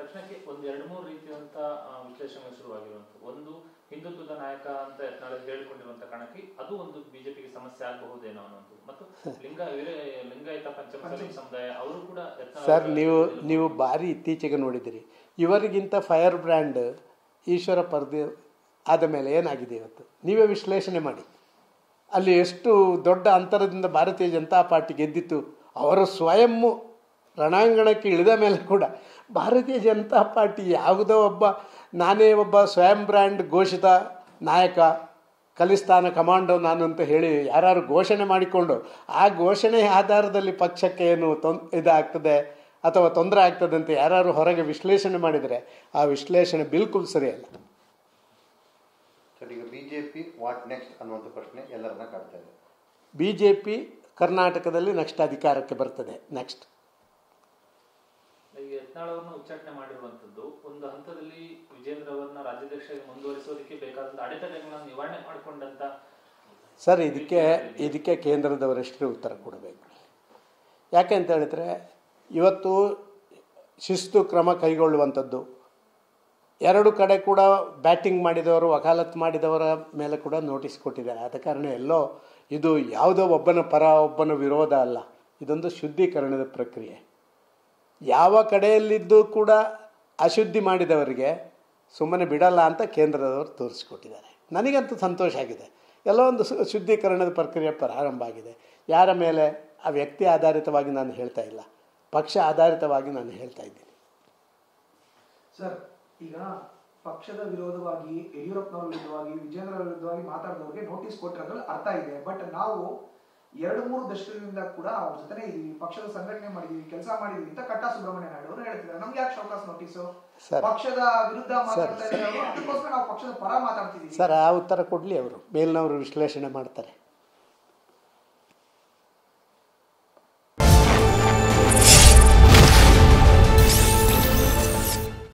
ತಕ್ಷಣಕ್ಕೆ ಒಂದು 2-3 ರೀತಿಯಂತ ವಿಶ್ಲೇಷಣೆ ಶುರುವಾಗಿರುವಂಥದ್ದು. ಒಂದು, ಹಿಂದುತ್ವದ ನಾಯಕ ಅಂತ ಯತ್ನಾಳ್ ಹೇಳಿಕೊಂಡಿರುವಂತ ಕಾರಣಕ್ಕೆ ಅದು ಒಂದು ಬಿಜೆಪಿಗೆ ಸಮಸ್ಯೆ ಆಗಬಹುದೇನೋ ಅನ್ನೋದು. ಮತ್ತು ಲಿಂಗಾಯತ ಪಂಚಮಸಾಲಿ ಸಮುದಾಯ ಅವರು ಕೂಡ ಸರ್, ನೀವು ಭಾರಿ ಇತ್ತೀಚೆಗೆ ನೋಡಿದಿರಿ. ಇವರಿಗಿಂತ ಫೈರ್ ಬ್ರ್ಯಾಂಡ್ ಈಶ್ವರ ಪರ್ದೆ ಆದ ಮೇಲೆ ಏನಾಗಿದೆ ಇವತ್ತು ನೀವೇ ವಿಶ್ಲೇಷಣೆ ಮಾಡಿ. ಅಲ್ಲಿ ಎಷ್ಟು ದೊಡ್ಡ ಅಂತರದಿಂದ ಭಾರತೀಯ ಜನತಾ ಪಾರ್ಟಿ ಗೆದ್ದಿತ್ತು. ಅವರು ಸ್ವಯಂ ರಣಾಂಗಣಕ್ಕೆ ಇಳಿದ ಮೇಲೆ ಕೂಡ ಭಾರತೀಯ ಜನತಾ ಪಾರ್ಟಿ ಯಾವುದೋ ನಾನೇ ಒಬ್ಬ ಸ್ವಯಂ ಬ್ರ್ಯಾಂಡ್ ಘೋಷಿತ ನಾಯಕ, ಖಲಿಸ್ತಾನ ಕಮಾಂಡೋ ನಾನು ಅಂತ ಹೇಳಿ ಯಾರು ಘೋಷಣೆ ಮಾಡಿಕೊಂಡು ಆ ಘೋಷಣೆಯ ಆಧಾರದಲ್ಲಿ ಪಕ್ಷಕ್ಕೆ ಏನು ಇದಾಗ್ತದೆ ಅಥವಾ ತೊಂದರೆ ಆಗ್ತದೆ ಅಂತ ಯಾರು ಹೊರಗೆ ವಿಶ್ಲೇಷಣೆ ಮಾಡಿದರೆ ಆ ವಿಶ್ಲೇಷಣೆ ಬಿಲ್ಕುಲ್ ಸರಿಯಲ್ಲ. ಸರ್, ಈಗ ಬಿಜೆಪಿ ವಾಟ್ ನೆಕ್ಸ್ಟ್ ಅನ್ನುವಂಥ ಪ್ರಶ್ನೆ ಎಲ್ಲರನ್ನ ಕಾಡ್ತಾ ಇದೆ. ಬಿಜೆಪಿ ಕರ್ನಾಟಕದಲ್ಲಿ ನೆಕ್ಸ್ಟ್ ಅಧಿಕಾರಕ್ಕೆ ಬರ್ತದೆ. ನೆಕ್ಸ್ಟ್ ಯತ್ನಾಳ್ ಅವರನ್ನು ಉಚ್ಚಾಟನೆ ಮಾಡಿರುವಂತದ್ದು ಒಂದು ಹಂತದಲ್ಲಿ ವಿಜೇಂದ್ರ ಅವರನ್ನ ರಾಜ್ಯಾಧ್ಯಕ್ಷರಾಗಿ ಮುಂದುವರಿಸೋದಕ್ಕೆ ಬೇಕಾದಂತ ಅಡೆತಡೆಗಳನ್ನ ನಿವಾರಣೆ ಮಾಡಿಕೊಂಡಂತ. ಸರ್, ಇದಕ್ಕೆ ಕೇಂದ್ರದವರಷ್ಟೇ ಉತ್ತರ ಕೊಡಬೇಕು. ಯಾಕೆ ಅಂತ ಹೇಳಿದ್ರೆ ಇವತ್ತು ಶಿಸ್ತು ಕ್ರಮ ಕೈಗೊಳ್ಳುವಂಥದ್ದು, ಎರಡು ಕಡೆ ಕೂಡ ಬ್ಯಾಟಿಂಗ್ ಮಾಡಿದವರು ವಕಾಲತ್ ಮಾಡಿದವರ ಮೇಲೆ ಕೂಡ ನೋಟಿಸ್ ಕೊಟ್ಟಿದ್ದಾರೆ. ಆದ ಕಾರಣ ಎಲ್ಲೋ ಇದು ಯಾವುದೋ ಒಬ್ಬನ ಪರ ಒಬ್ಬನ ವಿರೋಧ ಅಲ್ಲ, ಇದೊಂದು ಶುದ್ಧೀಕರಣದ ಪ್ರಕ್ರಿಯೆ. ಯಾವ ಕಡೆಯಲ್ಲಿದ್ದು ಕೂಡ ಅಶುದ್ಧಿ ಮಾಡಿದವರಿಗೆ ಸುಮ್ಮನೆ ಬಿಡಲ್ಲ ಅಂತ ಕೇಂದ್ರದವರು ತೋರಿಸಿಕೊಟ್ಟಿದ್ದಾರೆ. ನನಗಂತೂ ಸಂತೋಷ ಆಗಿದೆ. ಎಲ್ಲೋ ಒಂದು ಶುದ್ಧೀಕರಣದ ಪ್ರಕ್ರಿಯೆ ಪ್ರಾರಂಭ ಆಗಿದೆ. ಯಾರ ಮೇಲೆ ಆ ವ್ಯಕ್ತಿ ಆಧಾರಿತವಾಗಿ ನಾನು ಹೇಳ್ತಾ ಇಲ್ಲ, ಪಕ್ಷ ಆಧಾರಿತವಾಗಿ ನಾನು ಹೇಳ್ತಾ ಇದ್ದೀನಿ. ಸರ್, ಈಗ ಪಕ್ಷದ ವಿರೋಧವಾಗಿ ಯಡಿಯೂರಪ್ಪನವರ ವಿರುದ್ಧವಾಗಿ ವಿಜೇಂದ್ರ ವಿರುದ್ಧವಾಗಿ ಮಾತಾಡಿದವ್ರಿಗೆ ನೋಟಿಸ್ ಕೊಟ್ಟಿರೋದ್ರಲ್ಲಿ ಅರ್ಥ ಇದೆ. ಬಟ್ ನಾವು 2-3 ದಶಕದಿಂದ ಕೂಡ ಅವ್ರ ಜೊತೆ ಇದೀವಿ, ಪಕ್ಷದ ಸಂಘಟನೆ ಮಾಡಿದೀವಿ, ಕೆಲಸ ಮಾಡಿದೀವಿ ಅಂತ ಕಟ್ಟಾ ಸುಬ್ರಹ್ಮಣ್ಯ ನಾಯ್ಡು ಅವರು ಹೇಳ್ತಿದ್ದಾರೆ. ನಮ್ಗೆ ಯಾಕೆ ಶೋಕಾಸ್ ನೋಟಿಸು? ಪಕ್ಷದ ವಿರುದ್ಧ ಮಾತಾಡ್ತಾ ಇದ್ದಾರೆ, ಅದಕ್ಕೋಸ್ಕರ ನಾವು ಪಕ್ಷದ ಪರ ಮಾತಾಡ್ತಿದ್ದೀವಿ. ಸರ್, ಆ ಉತ್ತರ ಕೊಡ್ಲಿ ಅವರು, ಮೇಲಿನವರು ವಿಶ್ಲೇಷಣೆ ಮಾಡ್ತಾರೆ.